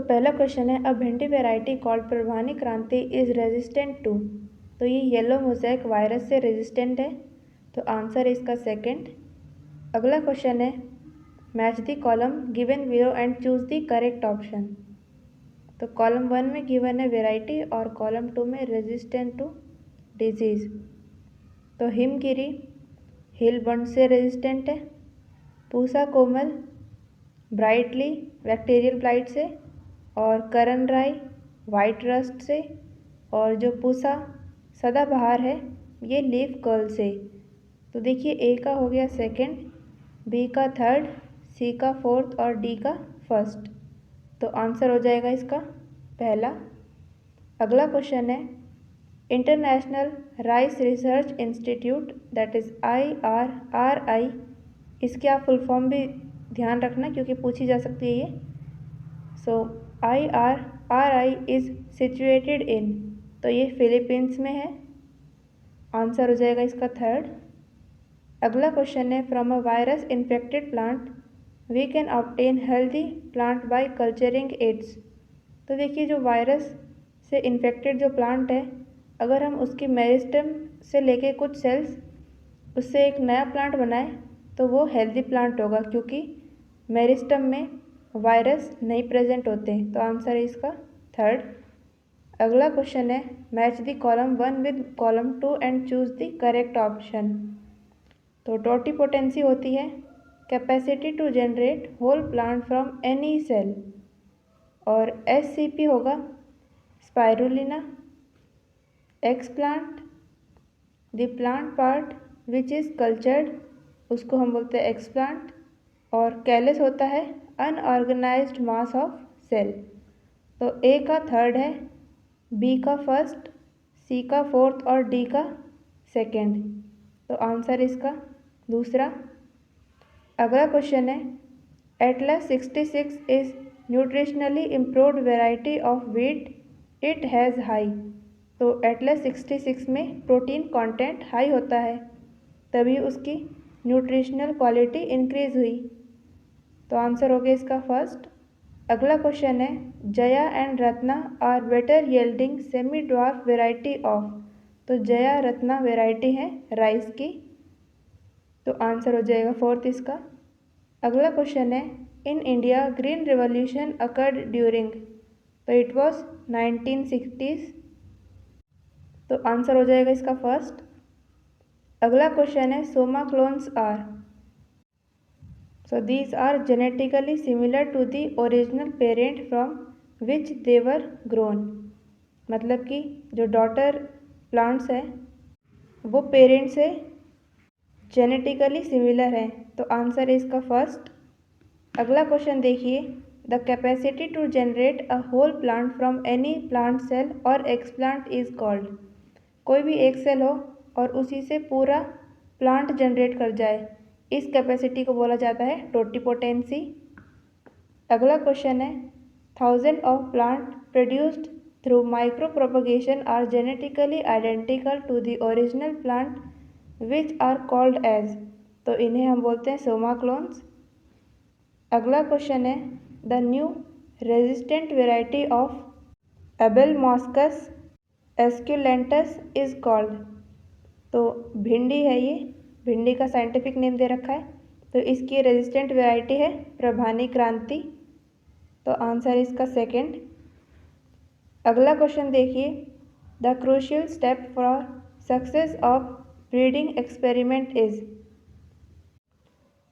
पहला क्वेश्चन है, अ भिंडी वेराइटी कॉल्ड प्रभानी क्रांति इज रेजिस्टेंट टू। तो ये येलो मोज़ेक वायरस से रेजिस्टेंट है, तो आंसर है इसका सेकंड। अगला क्वेश्चन है, match the column given below and choose the correct option. तो कॉलम 1 में गिवन है वेराइटी और कॉलम 2 में रेजिस्टेंट टू डिजीज़। तो हिमगिरी हिलबर्ट से रेजिस्टेंट है, पूसा कोमल ब्राइटली बैक्टीरियल ब्लाइट से, और करण राय वाइट रस्ट से, और जो पूसा सदाबहार है ये लीफ कर्ल से। तो देखिए ए का हो गया सेकंड, बी का थर्ड, सी का फोर्थ और डी का फर्स्ट। तो आंसर हो जाएगा इसका पहला। अगला क्वेश्चन है, international rice research institute that is IRRI, इसके आप फुल फॉर्म भी ध्यान रखना क्योंकि पूछी जा सकती है ये। सो IRRI इज़ सिचुएटेड इन, तो ये फिलीपींस में है, आंसर हो जाएगा इसका थर्ड। अगला क्वेश्चन है, from a virus infected plant we can obtain healthy plant by culturing its. तो देखिए जो वायरस से इन्फेक्टेड जो प्लांट है, अगर हम उसकी मेरिस्टेम से लेके कुछ सेल्स उससे एक नया प्लांट बनाए तो वो हेल्दी प्लांट होगा, क्योंकि मेरिस्टेम में वायरस नहीं प्रेजेंट होते। तो आंसर है इसका थर्ड। अगला क्वेश्चन है, match the column 1 with column 2 and choose the correct option. तो टोटिपोटेंसी होती है capacity to generate whole plant from any cell, और SCP होगा spirulina. Explant the plant part which is cultured, उसको हम बोलते हैं एक्सप्लांट। और कैलस होता है अनऑर्गेनाइज्ड मास ऑफ सेल। तो ए का थर्ड है, बी का फर्स्ट, सी का फोर्थ और डी का सेकंड। तो आंसर इसका दूसरा। अगला क्वेश्चन है, Atlas 66 is nutritionally improved variety of wheat it has high. तो एटलस 66 में प्रोटीन कंटेंट हाई होता है, तभी उसकी न्यूट्रिशनल क्वालिटी इंक्रीज हुई। तो आंसर हो गया इसका फर्स्ट। अगला क्वेश्चन है, Jaya and Ratna are better yielding semi dwarf variety of. तो जया रत्ना वेराइटी है राइस की, तो आंसर हो जाएगा फोर्थ इसका। अगला क्वेश्चन है, in India green revolution occurred during. तो इट वॉज 1960s, तो आंसर हो जाएगा इसका फर्स्ट। अगला क्वेश्चन है, Soma clones are. So these are genetically similar to the original parent from which they were grown. मतलब कि जो डॉटर प्लांट्स हैं वो पेरेंट से जेनेटिकली सिमिलर है, तो आंसर है इसका फर्स्ट। अगला क्वेश्चन देखिए, the capacity to generate a whole plant from any plant cell और एक्सप्लांट इज कॉल्ड। कोई भी एक सेल हो और उसी से पूरा प्लांट जनरेट कर जाए, इस कैपेसिटी को बोला जाता है टोटिपोटेंसी। अगला क्वेश्चन है, 1000 of plant produced through micro propagation are genetically identical to the original plant which are called as. तो इन्हें हम बोलते हैं सोमा क्लोन्स। अगला क्वेश्चन है, the new resistant variety of Abelmoschus esculentus is called. तो भिंडी है ये, भिंडी का साइंटिफिक नेम दे रखा है, तो इसकी रेजिस्टेंट वेराइटी है प्रभानी क्रांति। तो आंसर इसका सेकंड। अगला क्वेश्चन देखिए, the crucial step for success of breeding experiment is.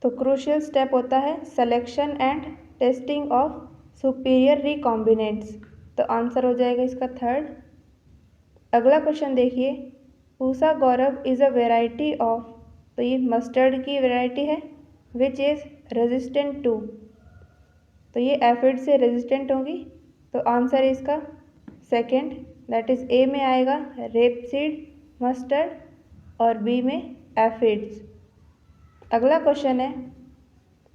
तो क्रूशियल स्टेप होता है selection and testing of superior recombinants. तो आंसर हो जाएगा इसका थर्ड। अगला क्वेश्चन देखिए, पूसा गौरव इज़ अ वेराइटी ऑफ। तो ये मस्टर्ड की वेराइटी है विच इज़ रेजिस्टेंट टू। तो ये एफिड से रेजिस्टेंट होगी, तो आंसर है इसका सेकेंड, दैट इज़ ए में आएगा रेपसीड मस्टर्ड और बी में एफिड्स। अगला क्वेश्चन है,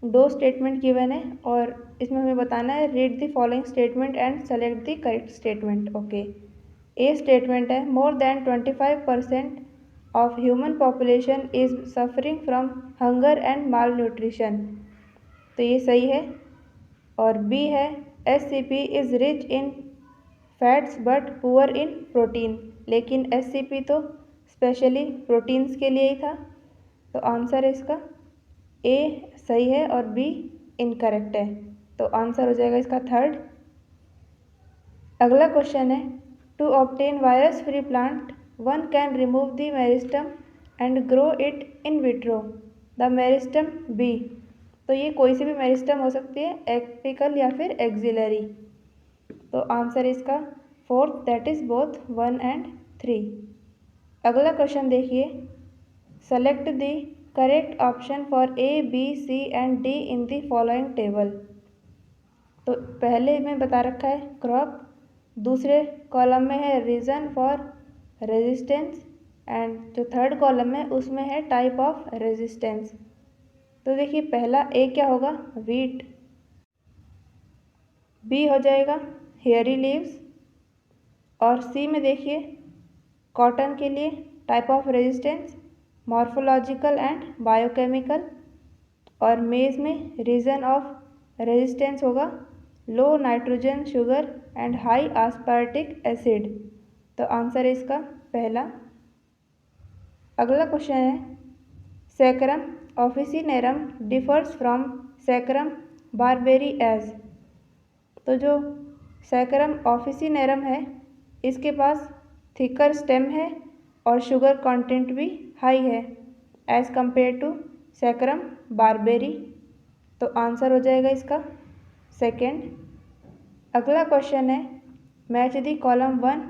दो स्टेटमेंट गिवन है और इसमें हमें बताना है read the following statement and select the correct statement. Okay, a statement है, more than 25% of human population is suffering from hunger and malnutrition. तो ये सही है। और बी है, SCP is rich in fats but poor in protein. लेकिन SCP तो specially proteins के लिए ही था। तो आंसर है इसका ए सही है और बी इनकरेक्ट है। तो आंसर हो जाएगा इसका थर्ड। अगला क्वेश्चन है, to obtain virus free plant one can remove the meristem and grow it in vitro. The meristem B. तो ये कोई सी भी मेरिस्टम हो सकती है, एपिकल या फिर एक्सिलरी। तो आंसर इसका fourth, that is both 1 and 3। अगला क्वेश्चन देखिए, select the correct option for A B C and D in the following table. तो पहले में बता रखा है क्रॉप, दूसरे कॉलम में है रीज़न फॉर रेजिस्टेंस एंड जो थर्ड कॉलम है उसमें है टाइप ऑफ रेजिस्टेंस। तो देखिए पहला ए क्या होगा, वीट। बी हो जाएगा हेयरी लीव्स। और सी में देखिए कॉटन के लिए type of resistance morphological and biochemical. और मेज में रीजन ऑफ रेजिस्टेंस होगा low nitrogen sugar and high aspartic acid. तो आंसर है इसका पहला। अगला क्वेश्चन है, Saccharum officinarum differs from Saccharum barberi as. तो जो सैकरम ऑफिसिनेरम है इसके पास थिकर स्टेम है और शुगर कंटेंट भी हाई है as compare to saccharum barberi. तो आंसर हो जाएगा इसका सेकेंड। अगला क्वेश्चन है, match the column 1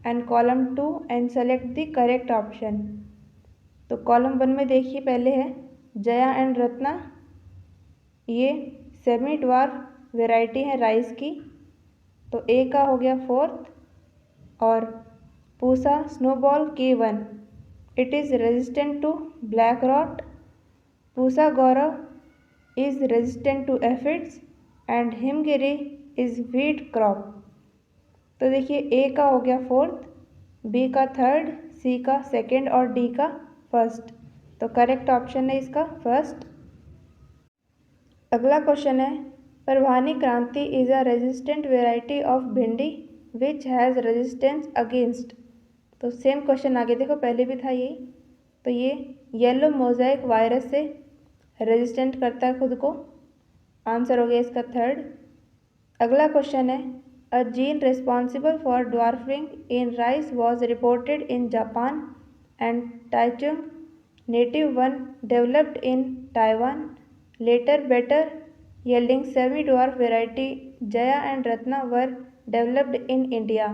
and column 2 and select the correct option. तो कॉलम 1 में देखिए पहले है जया एंड रत्ना, ये सेमी ड्वार्फ वेराइटी है राइस की। तो ए का हो गया फोर्थ। और Pusa snowball K1, it is resistant to black rot. Pusa Gaurav is resistant to aphids and Himgiri is wheat crop. तो देखिए ए का हो गया फोर्थ, बी का थर्ड, सी का सेकेंड और डी का फर्स्ट। तो करेक्ट ऑप्शन है इसका फर्स्ट। अगला क्वेश्चन है, परवानी क्रांति is a resistant variety of भिंडी विच हैज़ रेजिस्टेंस अगेंस्ट। तो सेम क्वेश्चन आगे देखो, पहले भी था यही। तो ये येलो मोज़ेक वायरस से रेजिस्टेंट करता है खुद को। आंसर हो गया इसका थर्ड। अगला क्वेश्चन है, a gene responsible for dwarfing in rice was reported in Japan and Taichung native one developed in Taiwan later better yielding semi-dwarf variety Jaya and Ratna were developed in India.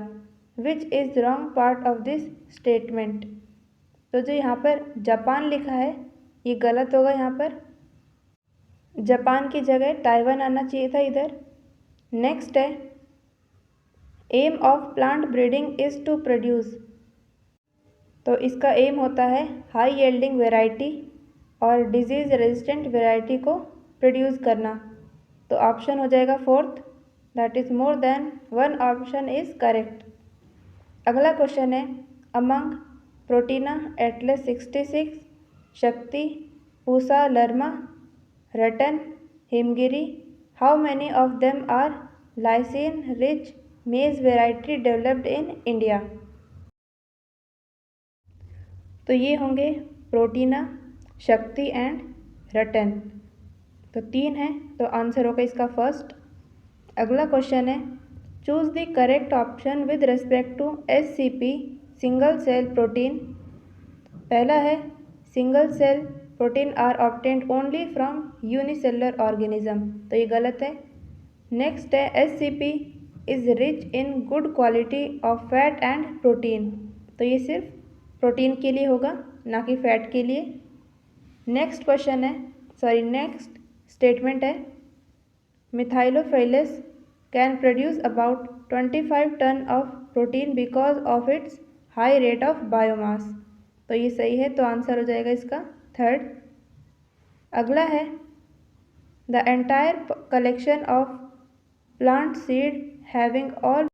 Which is the wrong part of this statement? तो जो यहाँ पर Japan लिखा है ये गलत होगा। यहाँ पर जापान की जगह ताइवान आना चाहिए था इधर। नेक्स्ट है, aim of plant breeding is to produce. तो इसका एम होता है हाई यील्डिंग वेराइटी और डिजीज़ रेजिस्टेंट वेराइटी को प्रोड्यूस करना। तो ऑप्शन हो जाएगा fourth, that is more than one option is correct. अगला क्वेश्चन है, among Protina Atlas 66, Shakti, Pusa, Lerma, Rattan, Himgiri, how many of them are lysine rich maize variety developed in India. तो ये होंगे प्रोटीना, शक्ति एंड रटन। तो 3 है, तो आंसर होगा इसका फर्स्ट। अगला क्वेश्चन है, choose the correct option with respect to SCP single cell protein. पहला है single cell protein are obtained only from unicellular organism. तो ये गलत है। नेक्स्ट है SCP is rich in good quality of fat and protein. तो ये सिर्फ प्रोटीन के लिए होगा, ना कि फैट के लिए। नेक्स्ट क्वेश्चन है, नेक्स्ट स्टेटमेंट है, Methylophilus can produce about 25 tonne of protein because of its high rate of biomass. तो ये सही है, तो आंसर हो जाएगा इसका थर्ड। अगला है, the entire collection of plant seed having all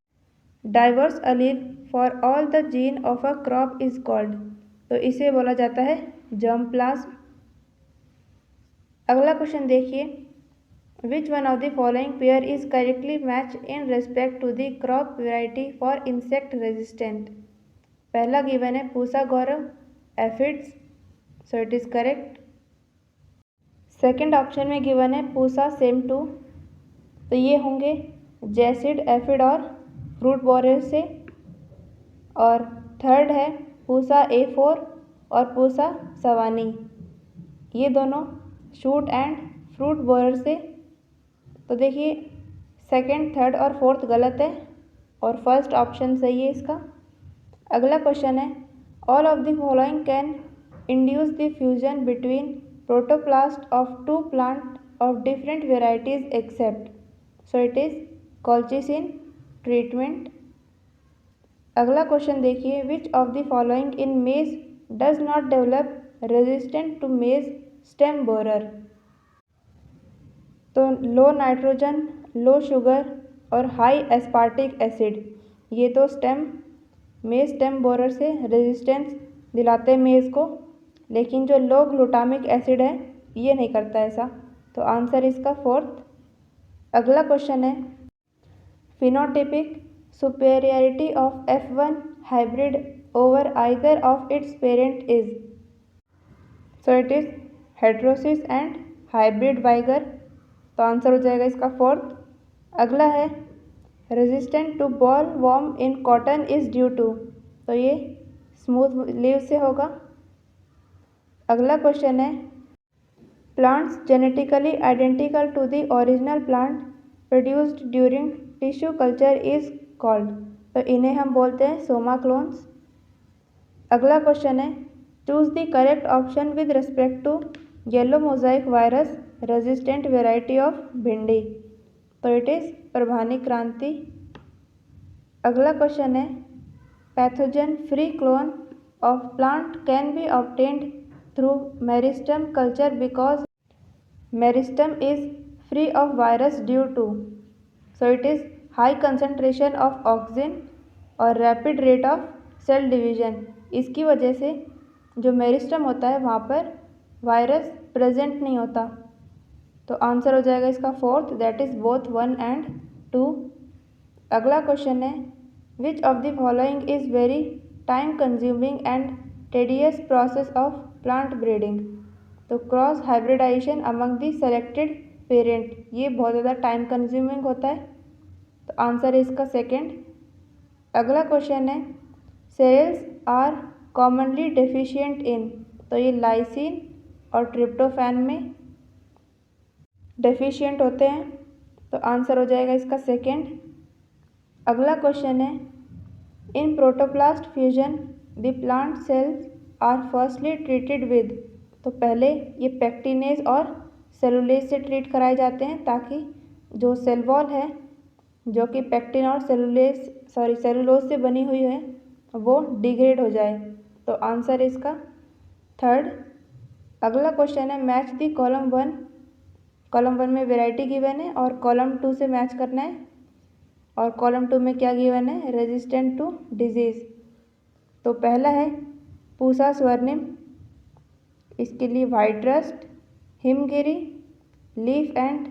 diverse allele for all the gene of a crop is called. तो इसे बोला जाता है जर्म प्लाज्म। अगला क्वेश्चन देखिए, which one of the following pair is correctly match in respect to the crop variety for insect resistant. पहला given है Pusa Gaurav aphids, so it is correct. Second option में गिवन है पूसा सेम टू, तो ये होंगे jassid aphid और fruit borer से। और थर्ड है पूसा A4 और पूसा सवानी, ये दोनों शूट एंड फ्रूट बोरर से। तो देखिए सेकंड, थर्ड और फोर्थ गलत है और फर्स्ट ऑप्शन सही है इसका। अगला क्वेश्चन है all of the following can induce the fusion between protoplast of two plant of different varieties except, so it is colchicine treatment. अगला क्वेश्चन देखिए which of the following in maize does not develop resistant to maize stem borer. तो low nitrogen, low sugar और high aspartic acid, ये तो मेज stem borer से resistance दिलाते हैं मेज को, लेकिन जो लो ग्लूटामिक एसिड है ये नहीं करता ऐसा। तो आंसर इसका फोर्थ। अगला क्वेश्चन है phenotypic superiority of F1 hybrid over either of its parent is, so it is heterosis and hybrid vigour. तो आंसर हो जाएगा इसका फोर्थ। अगला है resistant to boll worm in cotton is due to, तो ये स्मूथ लीव से होगा। अगला क्वेश्चन है plants genetically identical to the original plant produced during tissue culture is called, तो इन्हें हम बोलते हैं सोमा क्लोन्स। अगला क्वेश्चन है choose the correct option with respect to yellow mosaic virus resistant variety of bhindi, तो इट इज़ प्रभानी क्रांति। अगला क्वेश्चन है pathogen free clone of plant can be obtained through meristem culture because meristem is free of virus due to, so it is high concentration of oxygen और rapid rate of cell division. इसकी वजह से जो meristem होता है वहाँ पर virus present नहीं होता। तो आंसर हो जाएगा इसका fourth, that is both 1 and 2। अगला क्वेश्चन है which of the following is very time consuming and tedious process of plant breeding. तो cross hybridization among the selected parent, ये बहुत ज़्यादा टाइम कंज्यूमिंग होता है। तो आंसर है इसका सेकेंड। अगला क्वेश्चन है cereals are commonly deficient in, तो ये लाइसिन और ट्रिप्टोफैन में डेफिशिएंट होते हैं। तो आंसर हो जाएगा इसका सेकेंड। अगला क्वेश्चन है in protoplast fusion the plant cells are firstly treated with, तो पहले ये पैक्टिनेज और सेलुलेज से ट्रीट कराए जाते हैं ताकि जो सेल वॉल है जो कि पैक्टिन और सेलुलोज से बनी हुई है वो डिग्रेड हो जाए। तो आंसर इसका थर्ड। अगला क्वेश्चन है मैच दी कॉलम 1 में वेराइटी गिवन है और कॉलम 2 से मैच करना है, और कॉलम 2 में क्या गिवन है रेजिस्टेंट टू डिजीज़। तो पहला है पूसा स्वर्णिम, इसके लिए white rust, Himgiri, leaf and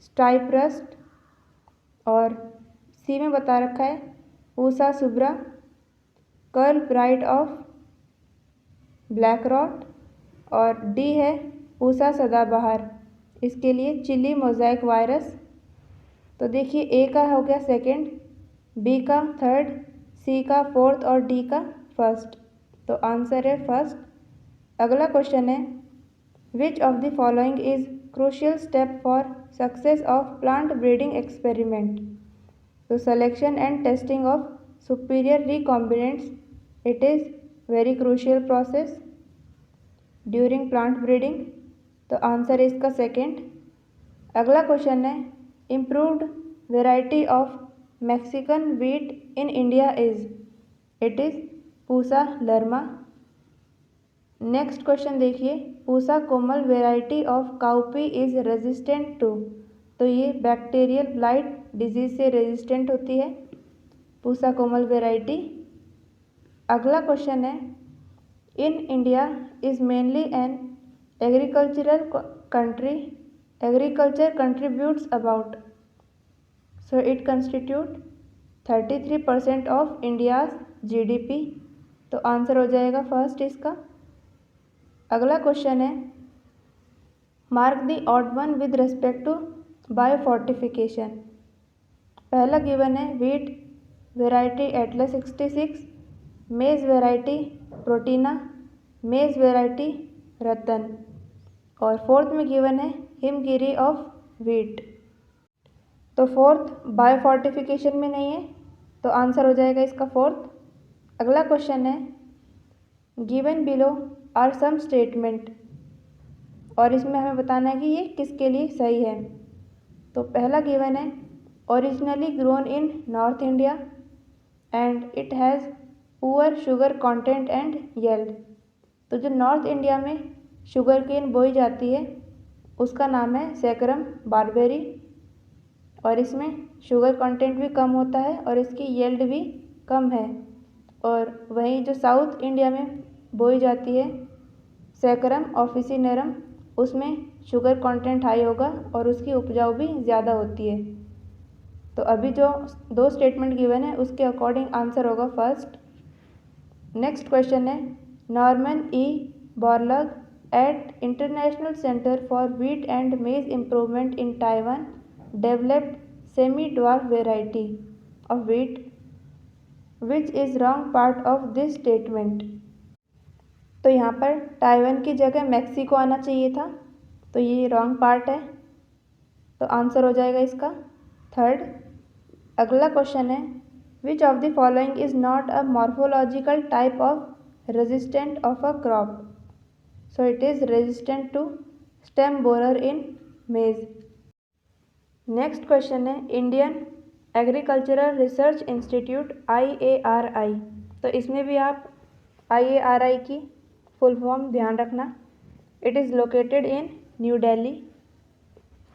stripe rust, और सी में बता रखा है Pusa Shubhra, curl blight of black rot, और डी है पूसा सदाबहार, इसके लिए चिली मोजाइक वायरस। तो देखिए ए का हो गया सेकंड, बी का थर्ड, सी का फोर्थ और डी का फर्स्ट। तो आंसर है फर्स्ट। अगला क्वेश्चन है which of the following is crucial step for success of plant breeding experiment. तो selection and testing of superior recombinants, it is very crucial process during plant breeding. तो answer है इसका second. अगला question है improved variety of Mexican wheat in India is, it is Pusa Lerma. Next question देखिए Pusa Komal variety of cowpea is resistant to, तो ये bacterial blight disease से resistant होती है पूसा कोमल वेराइटी। अगला क्वेश्चन है in India is mainly an agricultural country agriculture contributes about, so it constitute 33% of India's GDP। तो answer हो जाएगा फर्स्ट इसका। अगला क्वेश्चन है, mark the odd one with respect to biofortification. पहला गिवन है wheat variety Atlas 66, maize variety प्रोटीना, मेज variety रतन, और फोर्थ में गिवन है हिमगिरी ऑफ व्हीट। तो फोर्थ बायोफोर्टिफिकेशन में नहीं है, तो आंसर हो जाएगा इसका फोर्थ। अगला क्वेश्चन है, given below are some statement, और इसमें हमें बताना है कि ये किसके लिए सही है। तो पहला गिवन है originally grown in North India and it has poor sugar content and yield. तो जो नॉर्थ इंडिया में शुगर केन बोई जाती है उसका नाम है सैकरम बारबेरी, और इसमें शुगर कंटेंट भी कम होता है और इसकी येल्ड भी कम है। और वहीं जो साउथ इंडिया में बोई जाती है सैकरम ऑफिसिनेरम, उसमें शुगर कंटेंट हाई होगा और उसकी उपजाऊ भी ज़्यादा होती है। तो अभी जो दो स्टेटमेंट गिवन है उसके अकॉर्डिंग आंसर होगा फर्स्ट। नेक्स्ट क्वेश्चन है, Norman E Borlaug at International Centre for Wheat and Maize Improvement in Taiwan developed semi dwarf variety of wheat, which is wrong part of this statement. तो यहाँ पर Taiwan की जगह Mexico आना चाहिए था, तो ये रॉन्ग पार्ट है, तो आंसर हो जाएगा इसका थर्ड। अगला क्वेश्चन है, which of the following is not a morphological type of resistant of a crop, so it is resistant to stem borer in maize. Next question है, Indian Agricultural Research Institute IARI। तो इसमें भी आप IARI की full form ध्यान रखना। It is located in New Delhi.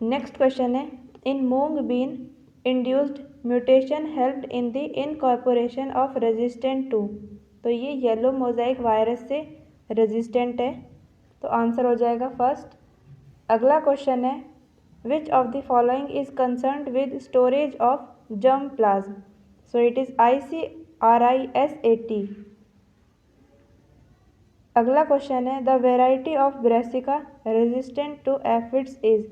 Next question है, in moong bean induced mutation helped in the incorporation of resistant to. तो ये येलो मोजाइक वायरस से रेजिस्टेंट है, तो आंसर हो जाएगा फर्स्ट। अगला क्वेश्चन है, which of the following is concerned with storage of germ plasm, so it is ICRISAT। अगला क्वेश्चन है, the variety of Brassica resistant to aphids is.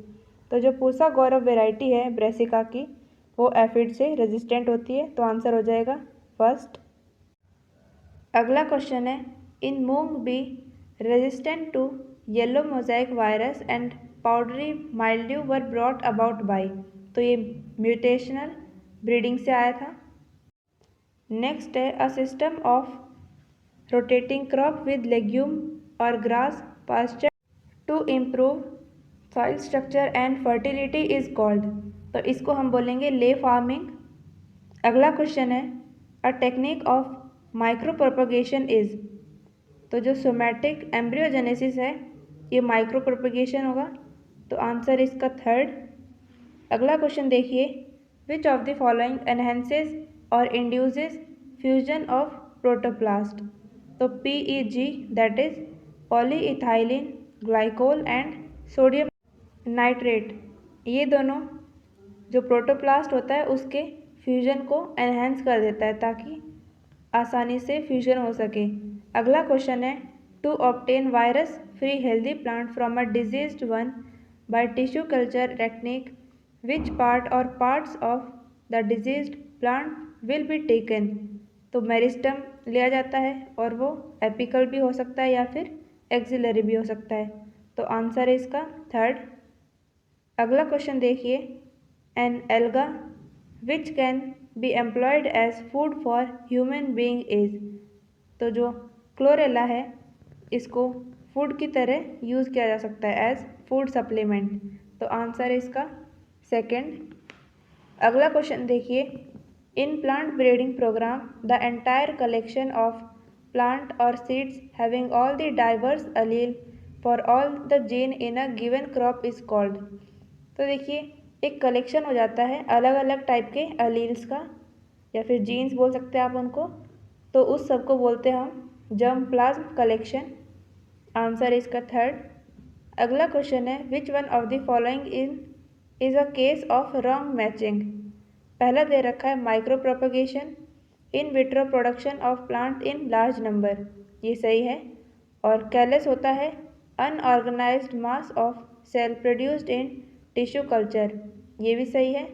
तो जो पूसा गौरव वेराइटी है ब्रेसिका की वो एफिड से रेजिस्टेंट होती है, तो आंसर हो जाएगा फर्स्ट। अगला क्वेश्चन है, in moong bean resistant to yellow mosaic virus and powdery mildew were brought about by. तो ये म्यूटेशनल ब्रीडिंग से आया था। नेक्स्ट है, a system of rotating crop with legume or grass pasture to improve soil structure and fertility is called. तो इसको हम बोलेंगे ले फार्मिंग। अगला क्वेश्चन है, a technique of micro propagation is. तो जो सोमैटिक एम्ब्रियोजेनेसिस है ये माइक्रो प्रोपगेशन होगा, तो आंसर इसका थर्ड। अगला क्वेश्चन देखिए, which of the following enhances और इंड्यूसेस फ्यूजन ऑफ प्रोटोप्लास्ट। तो PEG that is polyethylene glycol and sodium nitrate, ये दोनों जो प्रोटोप्लास्ट होता है उसके फ्यूजन को एनहेंस कर देता है ताकि आसानी से फ्यूजन हो सके। अगला क्वेश्चन है, to obtain virus free healthy plant from a diseased one by tissue culture technique which part or parts of the diseased plant will be taken. तो मेरिस्टम लिया जाता है और वो एपिकल भी हो सकता है या फिर एक्सिलरी भी हो सकता है, तो आंसर है इसका थर्ड। अगला क्वेश्चन देखिए, an alga which can be employed as food for human being is. तो जो क्लोरेला है इसको फूड की तरह यूज़ किया जा सकता है एज फूड सप्लीमेंट, तो आंसर है इसका सेकेंड। अगला क्वेश्चन देखिए, in plant breeding programme the entire collection of plant और seeds having all the diverse allele for all the gene in a given crop is called. तो देखिए एक collection हो जाता है अलग अलग टाइप के अलील्स का या फिर जीन्स बोल सकते हैं आप उनको, तो उस सब को बोलते हैं हम जर्म प्लाज्म कलेक्शन, आंसर इसका थर्ड। अगला क्वेश्चन है which one of the following is a case of wrong matching. पहला दे रखा है micro propagation in vitro production of plant in large number, ये सही है। और कैलस होता है unorganised mass of cell produced in tissue culture, ये भी सही है।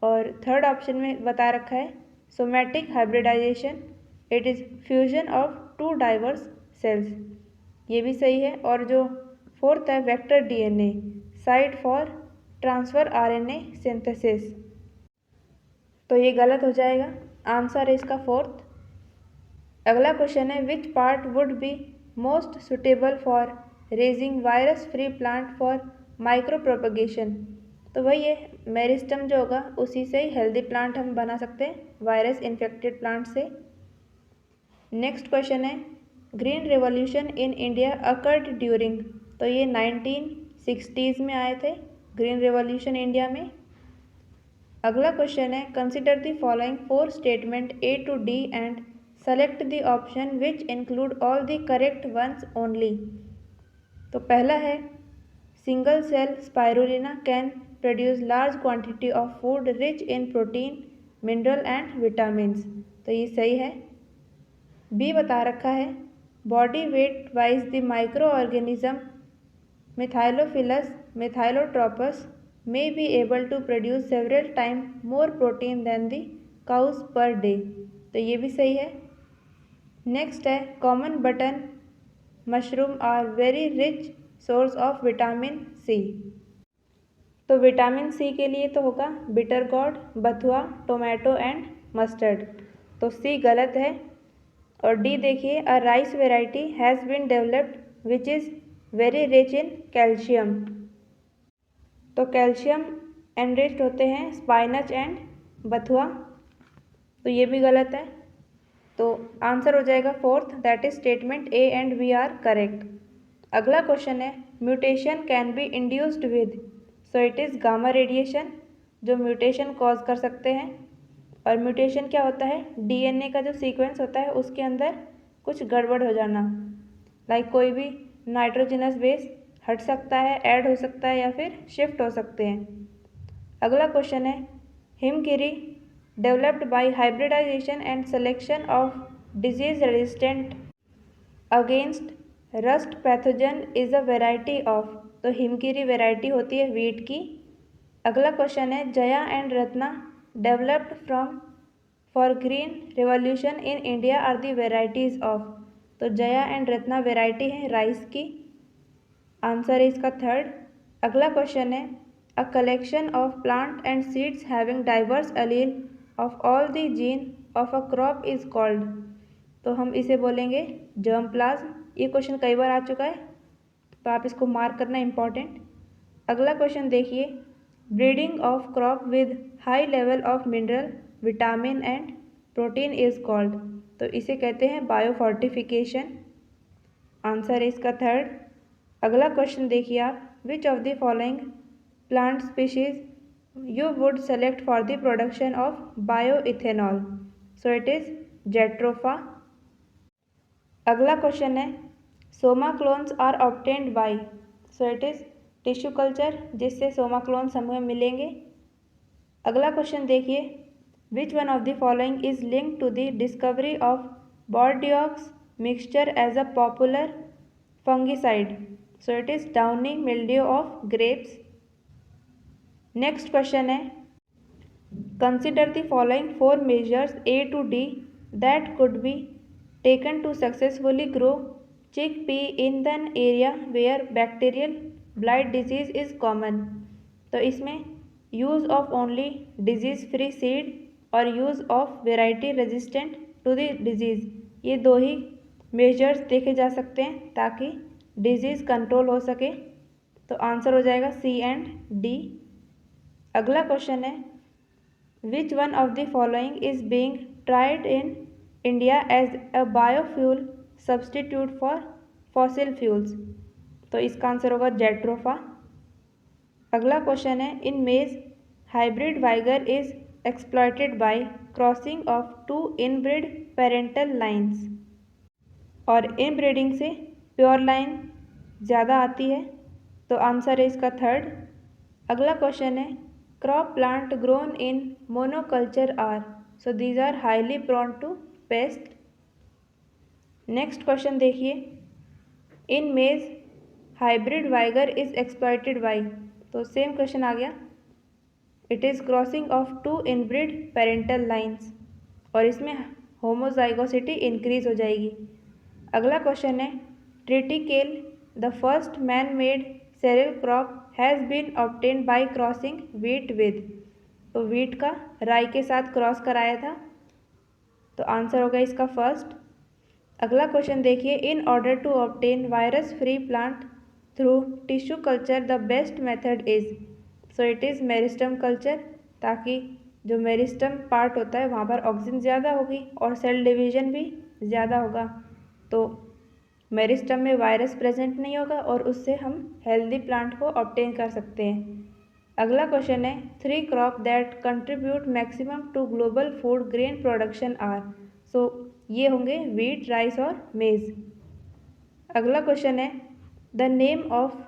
और थर्ड ऑप्शन में बता रखा है somatic hybridisation, it is fusion of two diverse cells, ये भी सही है। और जो फोर्थ है vector DNA site for transfer RNA synthesis, तो ये गलत हो जाएगा, आंसर है इसका फोर्थ। अगला क्वेश्चन है which part would be most suitable for raising virus free plant for micro propagation. तो वही है मेरिस्टम जो होगा उसी से ही हेल्दी प्लांट हम बना सकते हैं वायरस इन्फेक्टेड प्लांट से। नेक्स्ट क्वेश्चन है green revolution in India occurred during, तो ये 1960s में आए थे ग्रीन रेवोल्यूशन इंडिया में। अगला क्वेश्चन है consider the following 4 statement A to D and select the option which include all the correct ones only. तो पहला है single cell spirulina can produce large quantity of food rich in protein mineral and vitamins, तो ये सही है। B बता रखा है body weight wise the micro organism methylophilus methylotrophus may be able to produce several times more protein than the cows per day, तो ये भी सही है। नेक्स्ट है common button mushroom are very rich source of vitamin C, तो vitamin C के लिए तो होगा बिटर गॉड, बथुआ, टोमेटो एंड मस्टर्ड, तो सी गलत है। और डी देखिए a rice variety has been developed which is very rich in calcium, तो कैल्शियम एनरिच्ड होते हैं स्पाइनच एंड बथुआ, तो ये भी गलत है। तो आंसर हो जाएगा fourth, that is statement A and B are correct. अगला क्वेश्चन है mutation can be induced with, so it is gamma radiation, जो म्यूटेशन कॉज कर सकते हैं। और म्यूटेशन क्या होता है डीएनए का जो सीक्वेंस होता है उसके अंदर कुछ गड़बड़ हो जाना, लाइक कोई भी नाइट्रोजनस बेस हट सकता है, ऐड हो सकता है या फिर शिफ्ट हो सकते हैं। अगला क्वेश्चन है Himgiri developed by hybridisation and selection of disease resistant against rust pathogen is a variety of, तो हिमगिरी वेराइटी होती है वीट की। अगला क्वेश्चन है Jaya and Ratna developed from for green revolution in India are the varieties of, तो Jaya and Ratna variety है rice की, answer है इसका थर्ड। अगला क्वेश्चन है a collection of plant and seeds having diverse allele of all the gene of a crop is called, तो हम इसे बोलेंगे जर्म प्लाज्म। ये क्वेश्चन कई बार आ चुका है तो आप इसको मार्क करना इम्पॉर्टेंट। अगला क्वेश्चन देखिए breeding of crop with high level of mineral vitamin and protein is called, तो इसे कहते हैं बायोफोर्टिफिकेशन, आंसर है इसका थर्ड। अगला क्वेश्चन देखिए आप which of the following plant species you would select for the production of bio ethanol, so it is jatropha. अगला क्वेश्चन है Soma clones are obtained by, so it is tissue culture, जिससे soma clones हमें मिलेंगे। अगला question देखिए which one of the following is linked to the discovery of Bordeaux mixture as a popular fungicide, so it is downy mildew of grapes. Next question है consider the following 4 measures A to D that could be taken to successfully grow chickpea in than area where bacterial blight disease is common, तो इसमें use of only disease free seed और use of variety resistant to the disease, ये दो ही measures देखे जा सकते हैं ताकि डिजीज़ कंट्रोल हो सके, तो आंसर हो जाएगा सी एंड डी। अगला क्वेश्चन है which one of the following is being tried in India as a biofuel substitute for fossil fuels, तो इसका आंसर होगा जेट्रोफा। अगला क्वेश्चन है in maize hybrid vigour is exploited by crossing of 2 inbred parental lines, और inbreeding से pure line ज़्यादा आती है, तो आंसर है इसका थर्ड। अगला क्वेश्चन है crop plant grown in monoculture are, so these are highly prone to pest. Next question देखिए, in maize hybrid vigour is exploited by, तो सेम क्वेश्चन आ गया। It is crossing of two inbred parental lines, और इसमें homozygosity increase हो जाएगी। अगला question है triticale the first man made cereal crop has been obtained by crossing wheat with, तो वीट का राई के साथ क्रॉस कराया था, तो आंसर होगा इसका फर्स्ट। अगला क्वेश्चन देखिए, in order to obtain virus free plant through tissue culture the best method is, so it is meristem culture, ताकि जो मेरिस्टम पार्ट होता है वहाँ पर ऑक्सीजन ज़्यादा होगी और सेल डिवीजन भी ज़्यादा होगा, तो मेरिस्टम में वायरस प्रेजेंट नहीं होगा और उससे हम हेल्दी प्लांट को ऑब्टेन कर सकते हैं। अगला क्वेश्चन है 3 crop that contribute maximum to global food grain production are, so ये होंगे वीट, राइस और मेज। अगला क्वेश्चन है the name of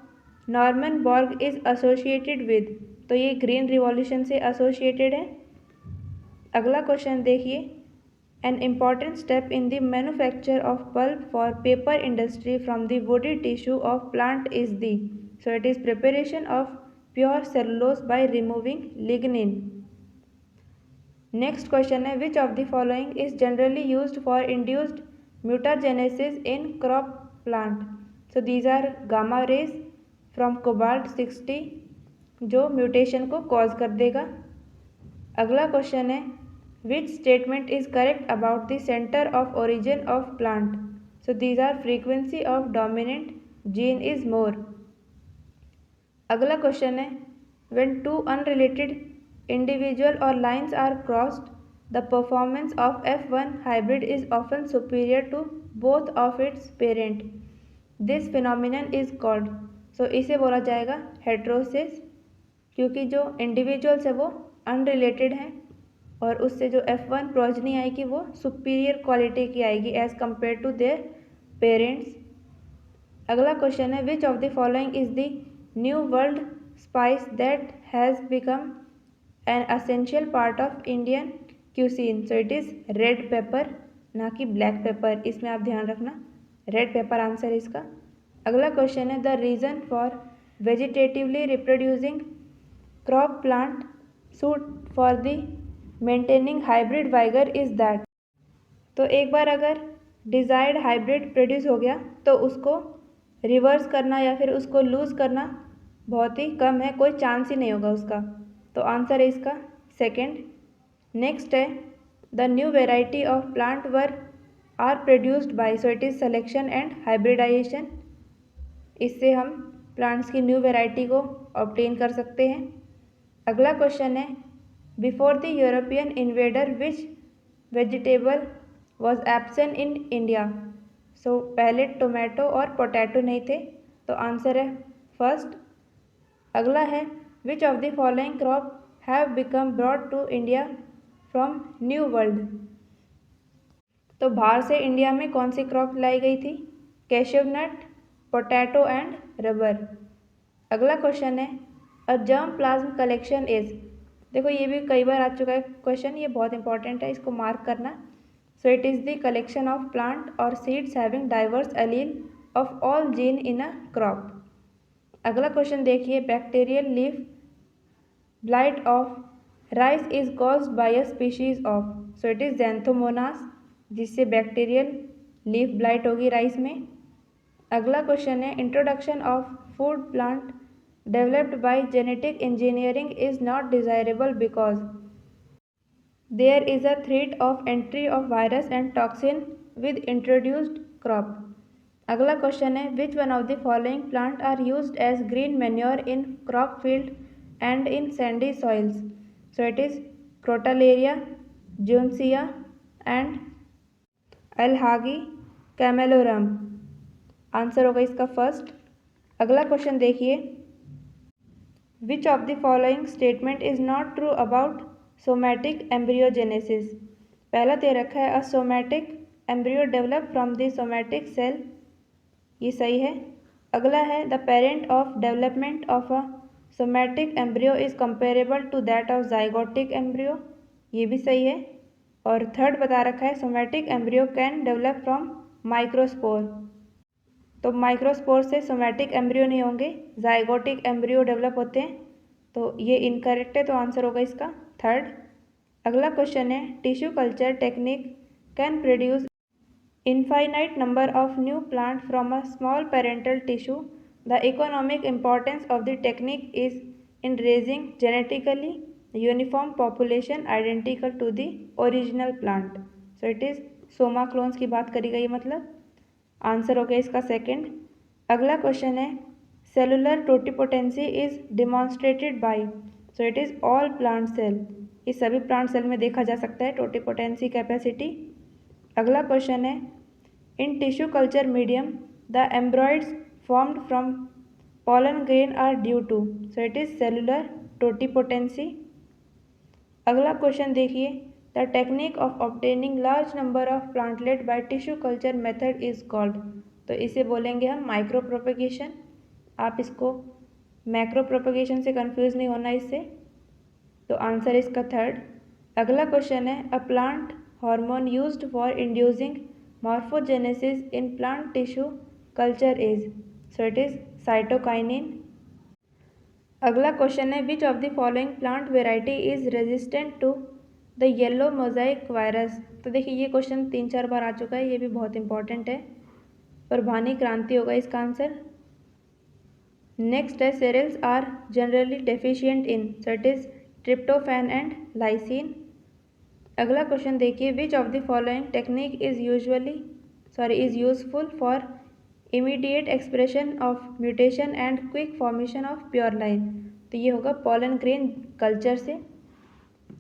Norman Borlaug is associated with, तो ये ग्रीन रिवॉल्यूशन से एसोसिएटेड है। अगला क्वेश्चन देखिए, an important step in the manufacture of pulp for paper industry from the woody tissue of plant is the, so it is preparation of pure cellulose by removing lignin. Next question है which of the following is generally used for induced mutagenesis in crop plant, so these are gamma rays from cobalt 60 जो mutation को cause कर देगा। अगला question है which statement is correct about the centre of origin of plant, so these are frequency of dominant gene is more. अगला question है when two unrelated individual और lines are crossed the performance of F1 hybrid is often superior to both of its parent, this phenomenon is called, so इसे बोला जाएगा heterosis, क्योंकि जो individuals है वो अनरिलेटेड हैं और उससे जो F1 प्रोजनी आएगी वो सुपीरियर क्वालिटी की आएगी as compare to their parents. अगला क्वेश्चन है which of the following is the new world spice that has become an essential part of Indian cuisine, so it is red pepper, ना कि black pepper, इसमें आप ध्यान रखना, red pepper answer इसका। अगला क्वेश्चन है the reason for vegetatively reproducing crop plant suit for the maintaining hybrid vigour is that, तो एक बार अगर डिज़ायर्ड हाइब्रिड प्रोड्यूस हो गया तो उसको रिवर्स करना या फिर उसको लूज़ करना बहुत ही कम है, कोई चांस ही नहीं होगा उसका, तो आंसर है इसका सेकंड। नेक्स्ट है the new variety of plant were are produced by, so it is selection and hybridisation, इससे हम प्लांट्स की न्यू वेराइटी को ऑब्टेन कर सकते हैं। अगला क्वेश्चन है before the European invader which vegetable was absent in India, so पहले टोमेटो और पोटैटो नहीं थे, तो आंसर है फर्स्ट। अगला है which of the following crop have become brought to India from new world, तो बाहर से इंडिया में कौन सी क्रॉप लाई गई थी, cashew nut, potato and rubber. अगला क्वेश्चन है a germ plasm collection is, देखो ये भी कई बार आ चुका है क्वेश्चन, ये बहुत इंपॉर्टेंट है, इसको मार्क करना। So it is the collection of plant और seeds having diverse allele of all gene in a crop. अगला क्वेश्चन देखिए bacterial leaf blight of rice is caused by a species of, so it is xanthomonas, जिससे bacterial leaf blight होगी rice में। अगला question है introduction of food plant developed by genetic engineering is not desirable because there is a threat of entry of virus and toxin with introduced crop। अगला question है which one of the following plant are used as green manure in crop field and in sandy soils, so it is crotalaria, Johnsia and alhaji camelorum, answer होगा इसका first. अगला question देखिए which of the following statement is not true about somatic embryogenesis, पहला दे रखा है a somatic embryo develop from the somatic cell, ये सही है। अगला है the parent of development of a somatic embryo is comparable to that of zygotic embryo, ये भी सही है। और थर्ड बता रखा है somatic embryo can develop from microspore, तो माइक्रोस्पोर से सोमैटिक एम्ब्रियो नहीं होंगे, जाइगोटिक एम्ब्रियो डेवलप होते हैं, तो ये इनकरेक्ट है, तो आंसर होगा इसका थर्ड। अगला क्वेश्चन है tissue culture technique can produce infinite number of new plant from a small parental tissue. The economic importance of the technique is in raising genetically uniform population identical to the original plant. So it is Soma clones की बात करी गई, मतलब answer हो गया इसका second. अगला question है cellular totipotency is demonstrated by, so it is all plant cell, ये सभी प्लांट सेल में देखा जा सकता है टोटिपोटेंसी कैपेसिटी। अगला क्वेश्चन है in tissue culture medium the embryoids formed from pollen grain are due to, so it is cellular totipotency. अगला क्वेश्चन देखिए the technique of obtaining large number of plantlet by tissue culture method is called, तो इसे बोलेंगे हम micro propagation. आप इसको macro propagation से confuse नहीं होना इससे, तो आंसर इसका थर्ड। अगला क्वेश्चन है a plant hormone used for inducing morphogenesis in plant tissue culture is, so it is cytokinin. अगला क्वेश्चन है which of the following plant variety is resistant to the yellow mosaic virus, तो देखिए ये question 3-4 बार आ चुका है, ये भी बहुत इंपॉर्टेंट है, प्रभानी क्रांति होगा इसका आंसर। नेक्स्ट है cereals are generally deficient in, so it is tryptophan and lysine. अगला क्वेश्चन देखिए which of the following technique is useful for immediate expression of mutation and quick formation of pure line, तो ये होगा pollen grain culture से।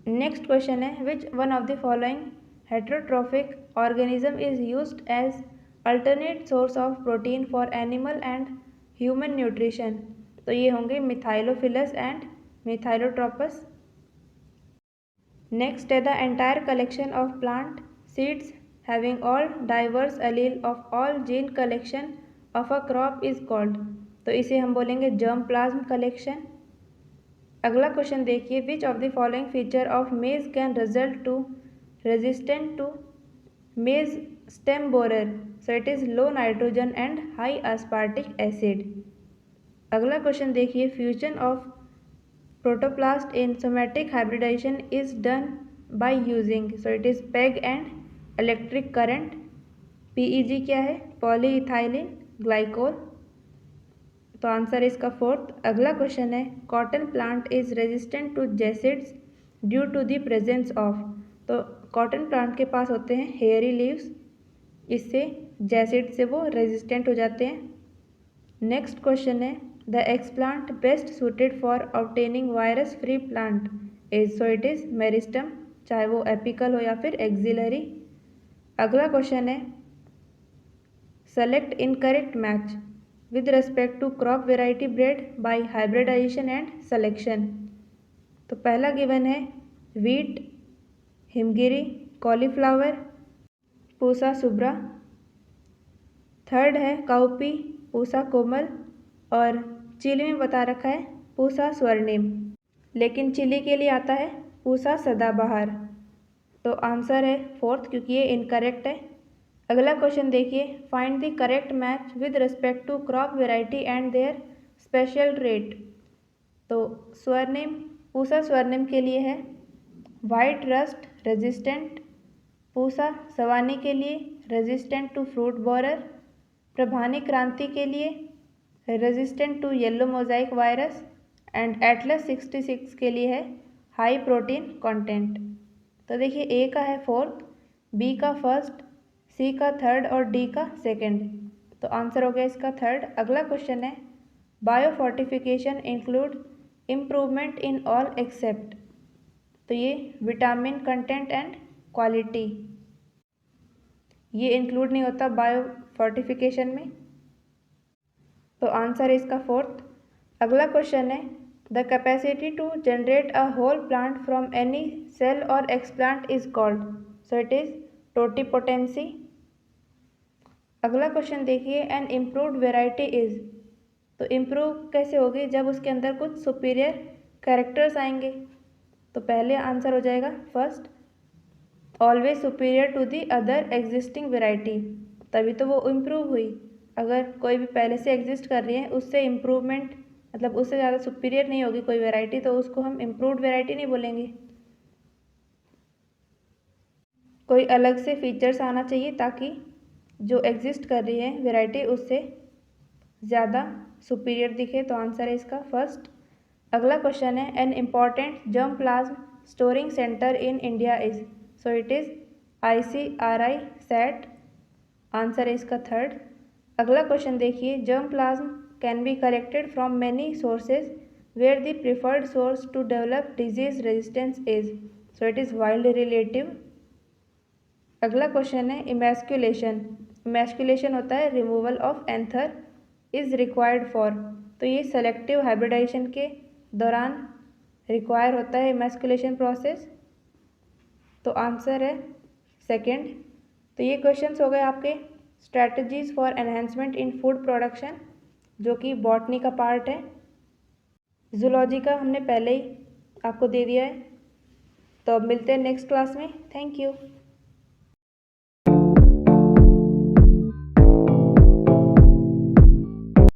Next question है which one of the following heterotrophic organism is used as alternate source of protein for animal and human nutrition, तो ये होंगे methylophilus and मिथाइलोट्रोपस। Next है the entire collection of plant seeds having all diverse allele of all gene collection of a crop is called, तो इसे हम बोलेंगे germ plasm collection। अगला question देखिए which of the following feature of maize can result to resistant to maize stem borer, so it is low nitrogen and high aspartic acid. अगला question देखिए fusion of protoplast in somatic hybridisation is done by using, so it is PEG and electric current. PEG क्या है polyethylene glycol, तो answer इसका fourth. अगला question है cotton plant is resistant to jassids due to the presence of, तो cotton plant के पास होते हैं हेयरी लीव्स, इससे जैसिड से वो रेजिस्टेंट हो जाते हैं। नेक्स्ट क्वेश्चन है the explant best suited for obtaining virus free plant is, so it is meristem, चाहे वो एपिकल हो या फिर एक्सिलरी। अगला क्वेश्चन है select incorrect match with respect to crop variety bred by hybridisation and selection, तो पहला गिवन है wheat, Himgiri, cauliflower, Pusa Shubhra. Third है काउपी, पूसा कोमल, और चिली में बता रखा है पूसा स्वर्णिम, लेकिन चिली के लिए आता है पूसा सदाबहार, तो आंसर है फोर्थ क्योंकि ये इनकरेक्ट है। अगला क्वेश्चन देखिए find the correct match with respect to crop variety and their special trait, तो स्वर्णिम पूसा स्वर्णिम के लिए है white rust resistant, Pusa Sawani के लिए resistant to fruit borer, Parbhani Kranti के लिए resistant to yellow mosaic virus, and Atlas 66 के लिए है हाई प्रोटीन कंटेंट। तो देखिए ए का है फोर्थ, बी का फर्स्ट, सी का थर्ड और डी का सेकंड, तो आंसर हो गया इसका थर्ड। अगला क्वेश्चन है biofortification include improvement in all except, तो ये विटामिन कंटेंट एंड क्वालिटी, ये इंक्लूड नहीं होता बायोफोर्टिफिकेशन में, तो आंसर है इसका फोर्थ। अगला क्वेश्चन है the capacity to generate a whole plant from any cell और explant is called, so it is totipotency. अगला क्वेश्चन देखिए एन इम्प्रूव्ड वेराइटी इज, तो इम्प्रूव कैसे होगी, जब उसके अंदर कुछ सुपीरियर कैरेक्टर्स आएंगे। तो पहले आंसर हो जाएगा first, always superior to the other existing variety, तभी तो वो इम्प्रूव हुई। अगर कोई भी पहले से एग्जिस्ट कर रही है, उससे इम्प्रूवमेंट मतलब उससे ज़्यादा सुपीरियर नहीं होगी कोई वेराइटी, तो उसको हम इम्प्रूव्ड वेराइटी नहीं बोलेंगे। कोई अलग से फीचर्स आना चाहिए ताकि जो एग्जिस्ट कर रही है वेराइटी उससे ज़्यादा सुपीरियर दिखे, तो आंसर है इसका फर्स्ट। अगला क्वेश्चन है, an important germ plasm storing centre in India is, so it is ICRI SAT, answer है इसका थर्ड। अगला क्वेश्चन देखिए, germ plasm can be collected from many sources where the preferred source to develop disease resistance is, so it is wild relative. अगला question है, emasculation, emasculation होता है removal of anther is required for, तो ये selective hybridisation के दौरान require होता है इमैस्कुलेशन प्रोसेस, तो आंसर है सेकंड। तो ये क्वेश्चंस हो गए आपके strategies for enhancement in food production, जो कि बॉटनी का पार्ट है। जूलॉजी का हमने पहले ही आपको दे दिया है। तो अब मिलते हैं नेक्स्ट क्लास में। Thank you.